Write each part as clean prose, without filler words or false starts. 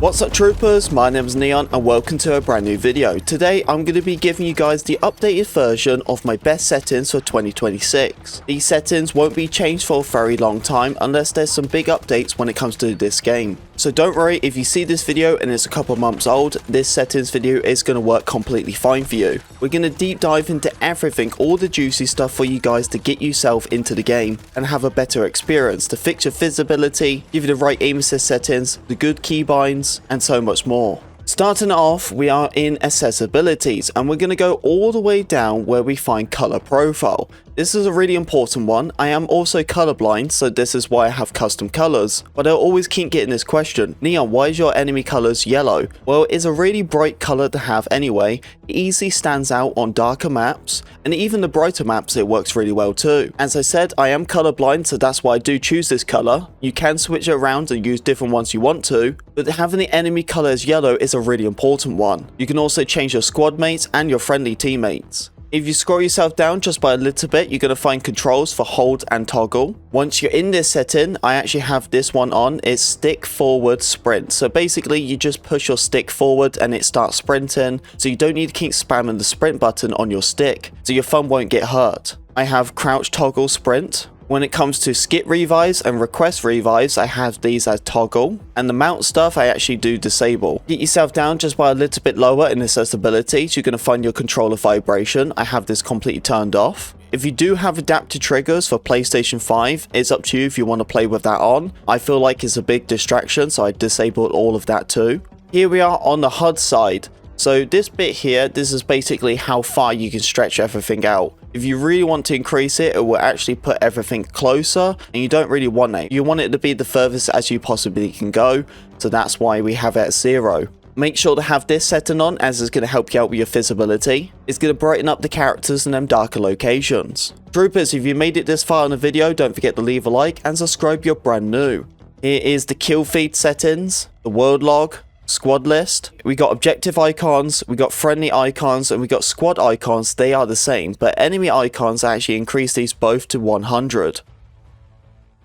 What's up troopers, my name is Neon and welcome to a brand new video. Today I'm going to be giving you guys the updated version of my best settings for 2026. These settings won't be changed for a very long time unless there's some big updates when it comes to this game. So don't worry if you see this video and it's a couple months old, this settings video is going to work completely fine for you. We're going to deep dive into everything, all the juicy stuff for you guys to get yourself into the game and have a better experience, to fix your visibility, give you the right aim assist settings, the good keybinds, and so much more. Starting off, we are in accessibilities and we're going to go all the way down where we find color profile. This is a really important one. I am also colorblind, so this is why I have custom colors. But I always keep getting this question, Neon, why is your enemy colors yellow? Well, it's a really bright color to have anyway. It easily stands out on darker maps, and even the brighter maps it works really well too. As I said, I am colorblind, so that's why I do choose this color. You can switch it around and use different ones you want to, but having the enemy color as yellow is a really important one. You can also change your squad mates and your friendly teammates. If you scroll yourself down just by a little bit, you're going to find controls for hold and toggle. Once you're in this setting, I actually have this one on. It's stick forward sprint. So basically you just push your stick forward and it starts sprinting. So you don't need to keep spamming the sprint button on your stick, so your thumb won't get hurt. I have crouch toggle sprint. When it comes to skip revives and request revives, I have these as toggle, and the mount stuff I actually do disable. Get yourself down just by a little bit lower in accessibility, so you're going to find your controller vibration. I have this completely turned off. If you do have adaptive triggers for PlayStation 5, it's up to you if you want to play with that on. I feel like it's a big distraction, so I disabled all of that too. Here we are on the HUD side. So this bit here, this is basically how far you can stretch everything out. If you really want to increase it, it will actually put everything closer, and you don't really want it. You want it to be the furthest as you possibly can go, so that's why we have it at 0. Make sure to have this setting on, as it's going to help you out with your visibility. It's going to brighten up the characters in them darker locations. Troopers, if you made it this far in the video, don't forget to leave a like and subscribe if you're brand new. Here is the kill feed settings, the world log, squad list. We got objective icons, we got friendly icons, and we got squad icons. They are the same, but enemy icons actually increase these both to 100.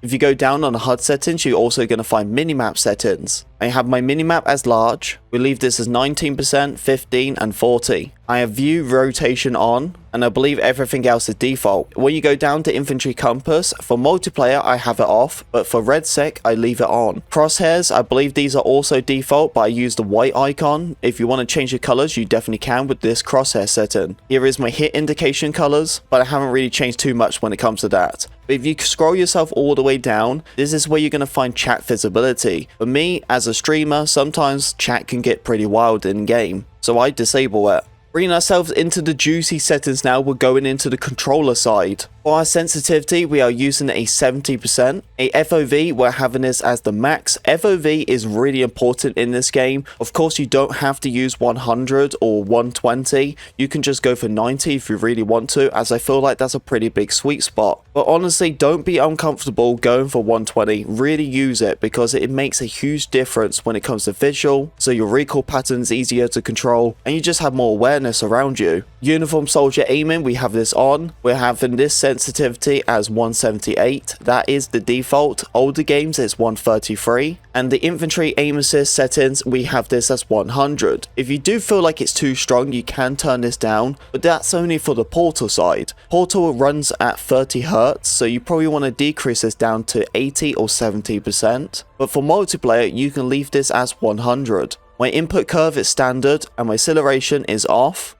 If you go down on the HUD settings, you're also going to find minimap settings. I have my minimap as large. We leave this as 19%, 15, and 40. I have view rotation on, and I believe everything else is default. When you go down to infantry compass, for multiplayer I have it off, but for red sec I leave it on. Crosshairs, I believe these are also default, but I use the white icon. If you want to change the colors, you definitely can with this crosshair setting. Here is my hit indication colors, but I haven't really changed too much when it comes to that. But if you scroll yourself all the way down, this is where you're going to find chat visibility. For me, as a streamer, sometimes chat can get pretty wild in game, so I disable it. Bringing ourselves into the juicy settings now, we're going into the controller side. For our sensitivity, we are using a 70%. A FOV, we're having this as the max. FOV is really important in this game. Of course, you don't have to use 100 or 120. You can just go for 90 if you really want to, as I feel like that's a pretty big sweet spot. But honestly, don't be uncomfortable going for 120. Really use it, because it makes a huge difference when it comes to visual, so your recoil pattern is easier to control, and you just have more awareness around you. Uniform soldier aiming, we have this on. We're having this sensitivity as 178. That is the default. Older games it's 133. And the infantry aim assist settings, we have this as 100. If you do feel like it's too strong, you can turn this down, but that's only for the portal side. Portal runs at 30 Hz, so you probably want to decrease this down to 80 or 70%. But for multiplayer, you can leave this as 100. My input curve is standard and my acceleration is off,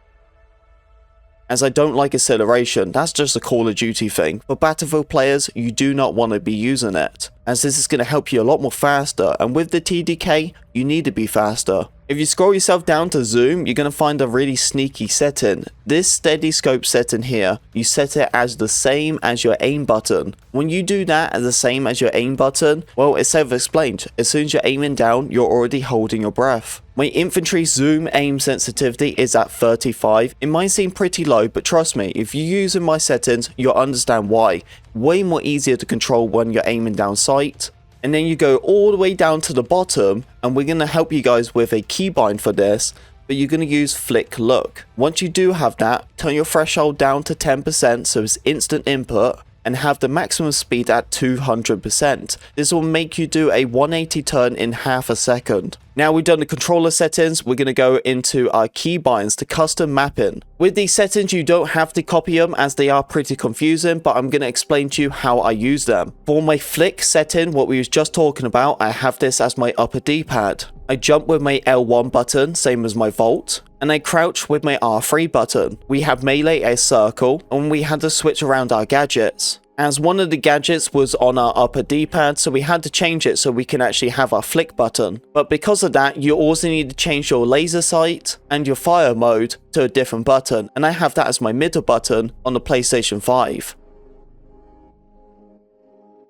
as I don't like acceleration. That's just a Call of Duty thing. For Battlefield players, you do not want to be using it, as this is going to help you a lot more faster, and with the TDK, you need to be faster. If you scroll yourself down to zoom, you're going to find a really sneaky setting. This steady scope setting here, you set it as the same as your aim button. When you do that as the same as your aim button, well, it's self-explained. As soon as you're aiming down, you're already holding your breath. My infantry zoom aim sensitivity is at 35. It might seem pretty low, but trust me, if you're using my settings, you'll understand why. Way more easier to control when you're aiming down sight. And then you go all the way down to the bottom, and we're going to help you guys with a keybind for this, but you're going to use flick look. Once you do have that, turn your threshold down to 10% so it's instant input, and have the maximum speed at 200%. This will make you do a 180 turn in half a second. Now we've done the controller settings, we're going to go into our keybinds to custom mapping. With these settings, you don't have to copy them as they are pretty confusing, but I'm going to explain to you how I use them. For my flick setting, what we was just talking about, I have this as my upper D-pad. I jump with my L1 button, same as my vault, and I crouch with my R3 button. We have melee as circle, and we had to switch around our gadgets. As one of the gadgets was on our upper D-pad, so we had to change it so we can actually have our flick button. But because of that, you also need to change your laser sight and your fire mode to a different button, and I have that as my middle button on the PlayStation 5.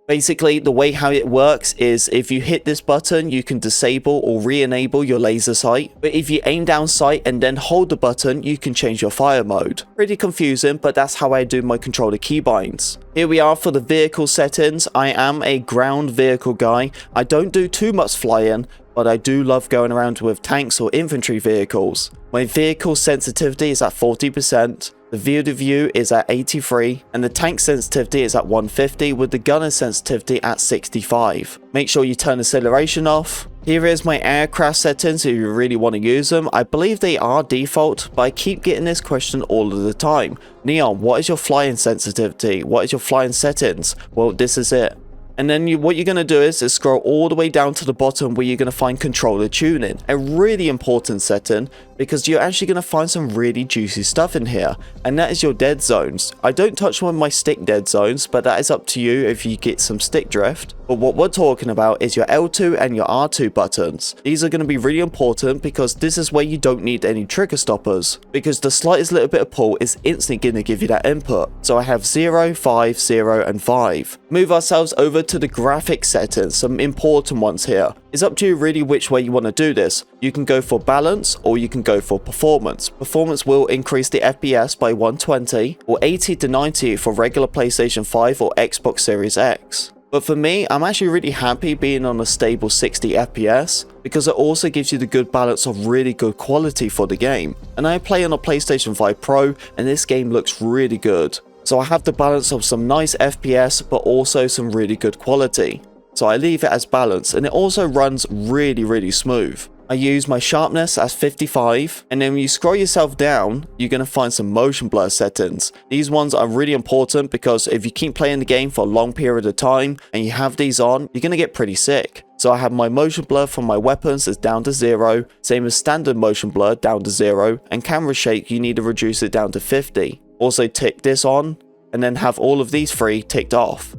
Basically, the way how it works is if you hit this button, you can disable or re-enable your laser sight. But if you aim down sight and then hold the button, you can change your fire mode. Pretty confusing, but that's how I do my controller keybinds. Here we are for the vehicle settings. I am a ground vehicle guy. I don't do too much flying, but I do love going around with tanks or infantry vehicles. My vehicle sensitivity is at 40%. The field of view is at 83, and the tank sensitivity is at 150 with the gunner sensitivity at 65. Make sure you turn acceleration off. Here is my aircraft settings if you really want to use them. I believe they are default, but I keep getting this question all of the time. Neon, what is your flying sensitivity? What is your flying settings? Well, this is it. And then what you're going to do is scroll all the way down to the bottom where you're going to find controller tuning. A really important setting because you're actually going to find some really juicy stuff in here. And that is your dead zones. I don't touch one of my stick dead zones, but that is up to you if you get some stick drift. But what we're talking about is your L2 and your R2 buttons. These are going to be really important because this is where you don't need any trigger stoppers. Because the slightest little bit of pull is instantly going to give you that input. So I have 0, 5, 0, and 5. Move ourselves over to the graphics settings, some important ones here. It's up to you really which way you want to do this. You can go for balance or you can go for performance. Performance will increase the FPS by 120 or 80 to 90 for regular PlayStation 5 or Xbox Series X. But for me, I'm actually really happy being on a stable 60 FPS because it also gives you the good balance of really good quality for the game. And I play on a PlayStation 5 Pro and this game looks really good. So I have the balance of some nice FPS but also some really good quality. So I leave it as balanced and it also runs really smooth. I use my sharpness as 55, and then when you scroll yourself down, you're going to find some motion blur settings. These ones are really important because if you keep playing the game for a long period of time and you have these on, you're going to get pretty sick. So I have my motion blur from my weapons is down to 0, same as standard motion blur down to 0, and camera shake you need to reduce it down to 50. Also tick this on, and then have all of these three ticked off.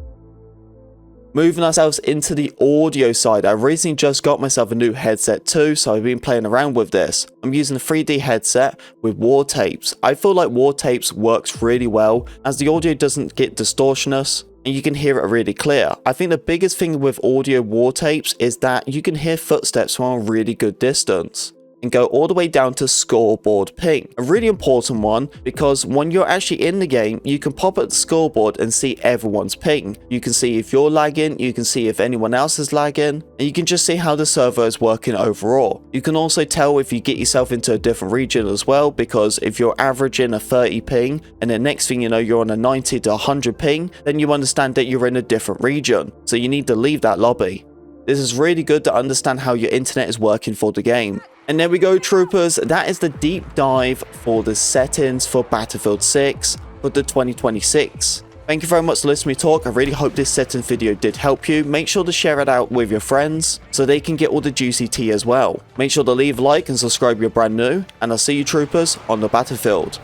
Moving ourselves into the audio side, I recently just got myself a new headset too, so I've been playing around with this. I'm using a 3D headset with war tapes. I feel like war tapes works really well as the audio doesn't get distortionist and you can hear it really clear. I think the biggest thing with audio war tapes is that you can hear footsteps from a really good distance. And go all the way down to scoreboard ping. A really important one because when you're actually in the game, you can pop at the scoreboard and see everyone's ping. You can see if you're lagging, you can see if anyone else is lagging, and you can just see how the server is working overall. You can also tell if you get yourself into a different region as well, because if you're averaging a 30 ping and the next thing you know you're on a 90 to 100 ping, then you understand that you're in a different region. So you need to leave that lobby. This is really good to understand how your internet is working for the game. And there we go, troopers, that is the deep dive for the settings for Battlefield 6 for the 2026. Thank you very much for listening to me talk. I really hope this settings video did help you. Make sure to share it out with your friends so they can get all the juicy tea as well. Make sure to leave a like and subscribe if you're brand new, and I'll see you troopers on the battlefield.